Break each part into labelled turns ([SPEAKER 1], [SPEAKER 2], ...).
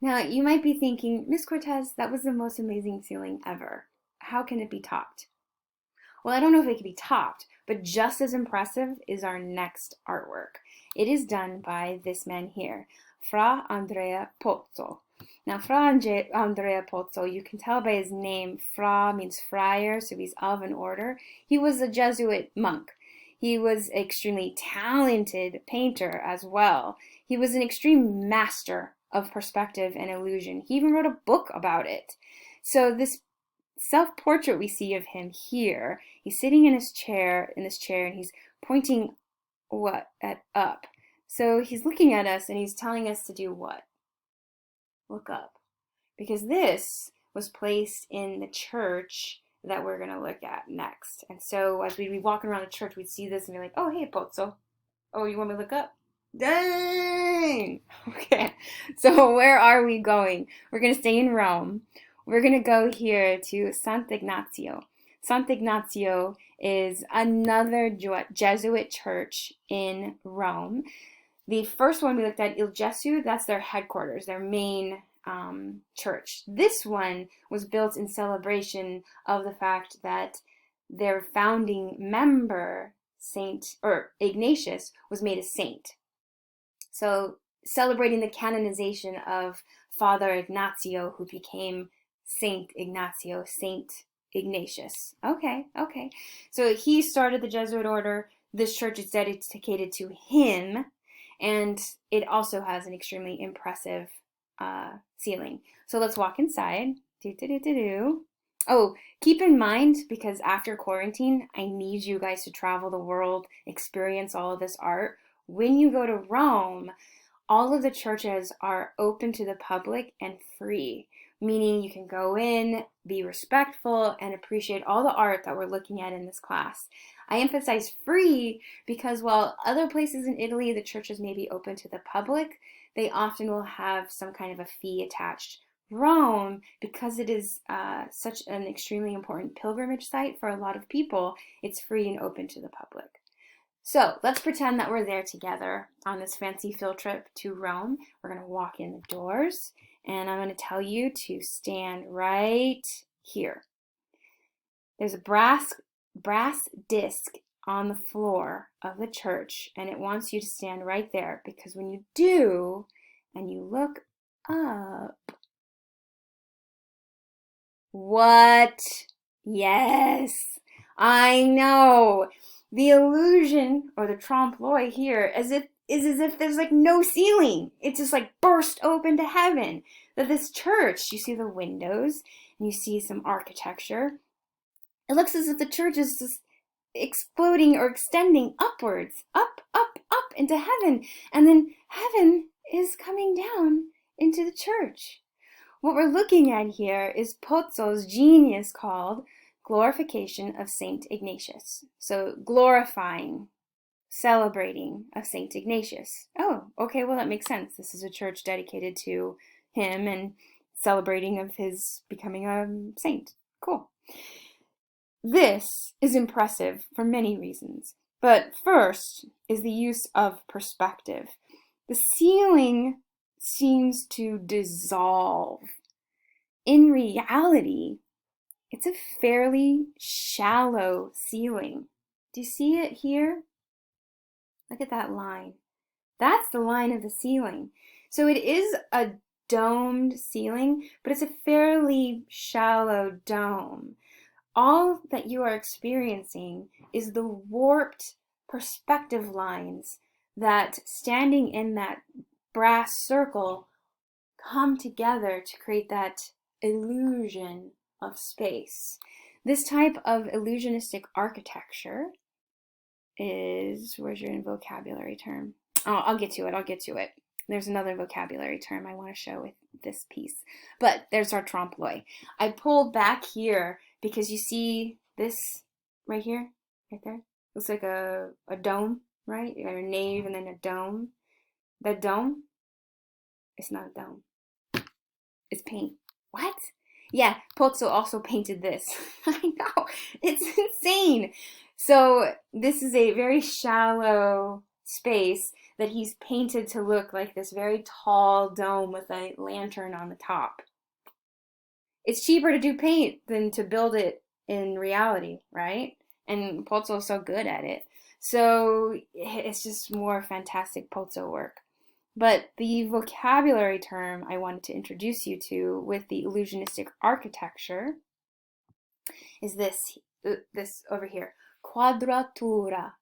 [SPEAKER 1] Now, you might be thinking, Miss Cortez, that was the most amazing ceiling ever. How can it be topped? Well, I don't know if it can be topped, but just as impressive is our next artwork. It is done by this man here, Fra Andrea Pozzo. Now, Andrea Pozzo, you can tell by his name, Fra means friar, so he's of an order. He was a Jesuit monk. He was an extremely talented painter as well. He was an extreme master of perspective and illusion. He even wrote a book about it. So this self-portrait we see of him here, he's sitting in this chair, and he's pointing at up. So he's looking at us and he's telling us to do what? Look up. Because this was placed in the church that we're going to look at next. And so as we'd be walking around the church, we'd see this and be like, oh, hey, Pozzo. Oh, you want me to look up? Dang! Okay, so where are we going? We're going to stay in Rome. We're going to go here to Sant'Ignazio. Sant'Ignazio is another Jesuit church in Rome. The first one we looked at, Il Gesù, that's their headquarters, their main church. This one was built in celebration of the fact that their founding member, Ignatius, was made a saint. So celebrating the canonization of Father Ignazio, who became Saint Ignazio, Saint Ignatius. Okay. So he started the Jesuit order. This church is dedicated to him, and it also has an extremely impressive ceiling. So let's walk inside. Oh, keep in mind, because after quarantine, I need you guys to travel the world, experience all of this art. When you go to Rome, all of the churches are open to the public and free, meaning you can go in, be respectful, and appreciate all the art that we're looking at in this class. I emphasize free because while other places in Italy, the churches may be open to the public, they often will have some kind of a fee attached. Rome, because it is such an extremely important pilgrimage site for a lot of people, it's free and open to the public. So let's pretend that we're there together on this fancy field trip to Rome. We're going to walk in the doors, and I'm going to tell you to stand right here. There's a brass disc on the floor of the church, and it wants you to stand right there, because when you do, and you look up, what? Yes, I know. The illusion, or the trompe-l'oeil here, is as if there's like no ceiling. It's just like burst open to heaven. That this church, you see the windows, and you see some architecture. It looks as if the church is just exploding or extending upwards, up into heaven. And then heaven is coming down into the church. What we're looking at here is Pozzo's genius called glorification of Saint Ignatius. So glorifying, celebrating of Saint Ignatius. Oh, okay, well that makes sense. This is a church dedicated to him and celebrating of his becoming a saint. Cool. This is impressive for many reasons, but first is the use of perspective. The ceiling seems to dissolve. In reality, it's a fairly shallow ceiling. Do you see it here? Look at that line. That's the line of the ceiling. So it is a domed ceiling, but it's a fairly shallow dome. All that you are experiencing is the warped perspective lines that, standing in that brass circle, come together to create that illusion of space. This type of illusionistic architecture is, where's your vocabulary term? Oh, I'll get to it. There's another vocabulary term I want to show with this piece. But there's our trompe-l'oeil. I pulled back here because you see this right here, right there? Looks like a dome, right? You got a nave and then a dome. That dome, it's not a dome. It's paint. What? Yeah, Pozzo also painted this. I know, it's insane. So this is a very shallow space that he's painted to look like this very tall dome with a lantern on the top. It's cheaper to do paint than to build it in reality, right? And Pozzo's so good at it. So it's just more fantastic Pozzo work. But the vocabulary term I wanted to introduce you to with the illusionistic architecture is this over here, quadratura.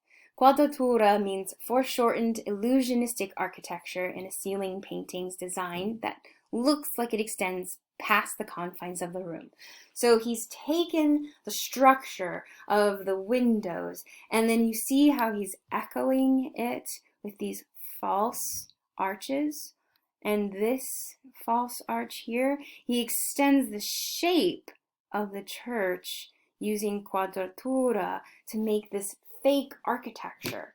[SPEAKER 1] Quadratura means foreshortened illusionistic architecture in a ceiling painting's design that looks like it extends past the confines of the room. So he's taken the structure of the windows, and then you see how he's echoing it with these false arches. And this false arch here, he extends the shape of the church using quadratura to make this fake architecture.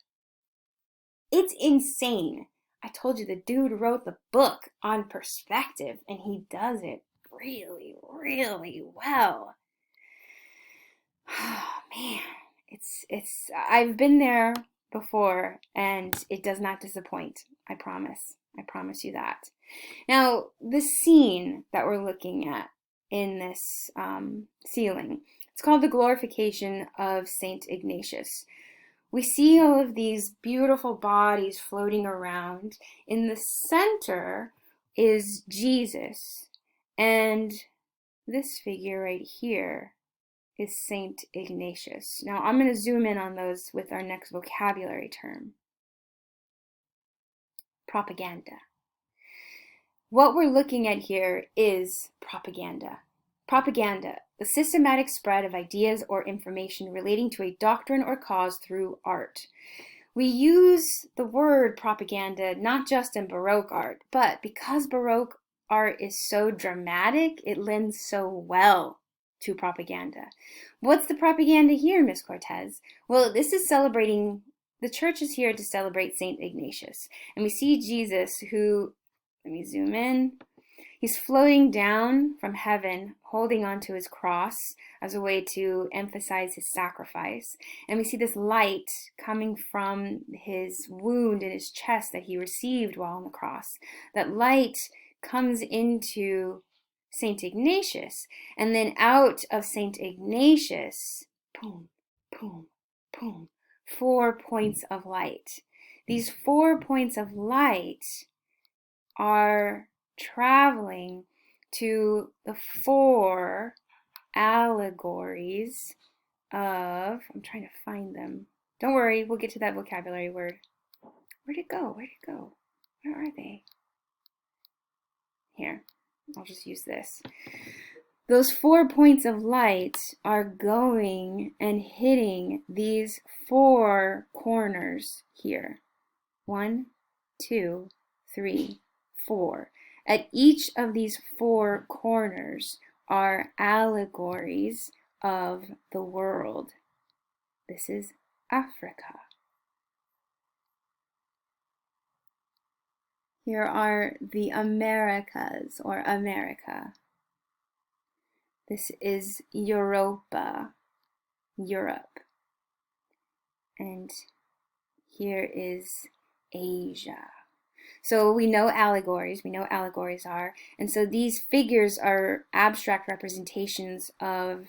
[SPEAKER 1] It's insane. I told you the dude wrote the book on perspective, and he does it really, really well. Oh man, it's I've been there before, and it does not disappoint. I promise. I promise you that. Now, the scene that we're looking at in this ceiling, it's called the Glorification of Saint Ignatius. We see all of these beautiful bodies floating around. In the center is Jesus, and this figure right here is Saint Ignatius. Now, I'm going to zoom in on those with our next vocabulary term. Propaganda. What we're looking at here is propaganda. Propaganda, the systematic spread of ideas or information relating to a doctrine or cause through art. We use the word propaganda not just in Baroque art, but because Baroque art is so dramatic, it lends so well to propaganda. What's the propaganda here, Miss Cortez? Well, this is celebrating, the church is here to celebrate Saint Ignatius. And we see Jesus who, let me zoom in, he's floating down from heaven, holding onto his cross as a way to emphasize his sacrifice. And we see this light coming from his wound in his chest that he received while on the cross. That light comes into Saint Ignatius, and then out of Saint Ignatius, boom, boom, boom, 4 points of light. These 4 points of light are traveling to the 4 allegories of, I'm trying to find them. Don't worry, we'll get to that vocabulary word. Where'd it go? Where'd it go? Where are they? Here, I'll just use this. Those 4 points of light are going and hitting these 4 corners here. 1, 2, 3, 4. At each of these 4 corners are allegories of the world. This is Africa. Here are the Americas, or America. This is Europa, Europe. And here is Asia. So we know allegories are, and so these figures are abstract representations of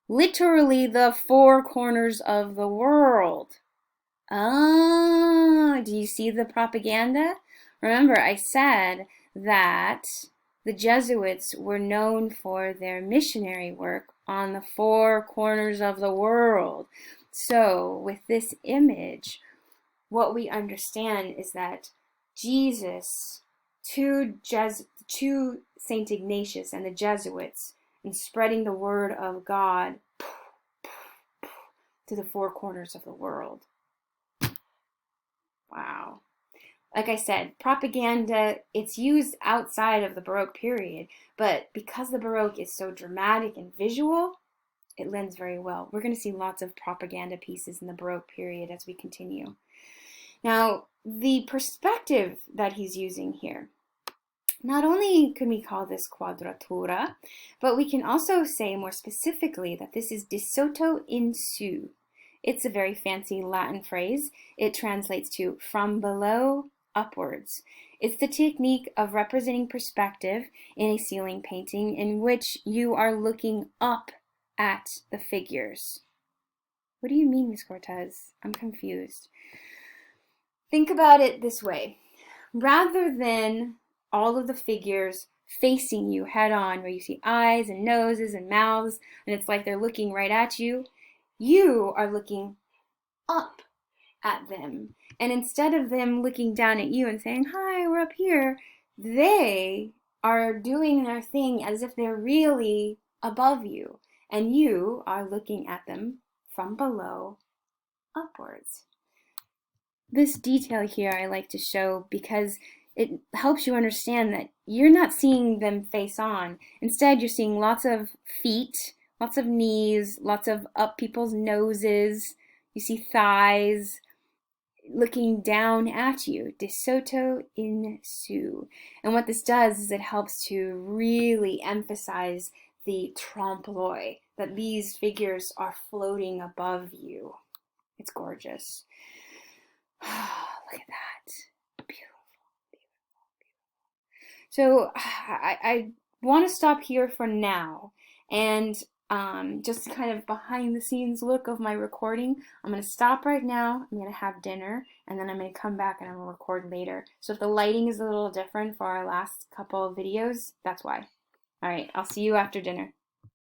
[SPEAKER 1] literally the 4 corners of the world. Ah, do you see the propaganda? Remember, I said that the Jesuits were known for their missionary work on the 4 corners of the world. So with this image, what we understand is that Jesus to Saint Ignatius and the Jesuits and spreading the word of God to the 4 corners of the world. Wow. Like I said, propaganda, it's used outside of the Baroque period, but because the Baroque is so dramatic and visual, it lends very well. We're going to see lots of propaganda pieces in the Baroque period as we continue. Now, the perspective that he's using here, not only can we call this quadratura, but we can also say more specifically that this is de sotto in su. It's a very fancy Latin phrase. It translates to from below upwards. It's the technique of representing perspective in a ceiling painting in which you are looking up at the figures. What do you mean, Miss Cortez? I'm confused. Think about it this way. Rather than all of the figures facing you head on, where you see eyes and noses and mouths, and it's like they're looking right at you, you are looking up at them. And instead of them looking down at you and saying, hi, we're up here, they are doing their thing as if they're really above you. And you are looking at them from below upwards. This detail here I like to show because it helps you understand that you're not seeing them face on. Instead, you're seeing lots of feet, lots of knees, lots of up people's noses. You see thighs looking down at you. De soto in su. And what this does is it helps to really emphasize the trompe-l'oeil, that these figures are floating above you. It's gorgeous. Look at that. Beautiful, beautiful, beautiful. So I want to stop here for now and just kind of behind the scenes look of my recording. I'm going to stop right now. I'm going to have dinner and then I'm going to come back and I'm going to record later. So if the lighting is a little different for our last couple of videos, that's why. All right, I'll see you after dinner.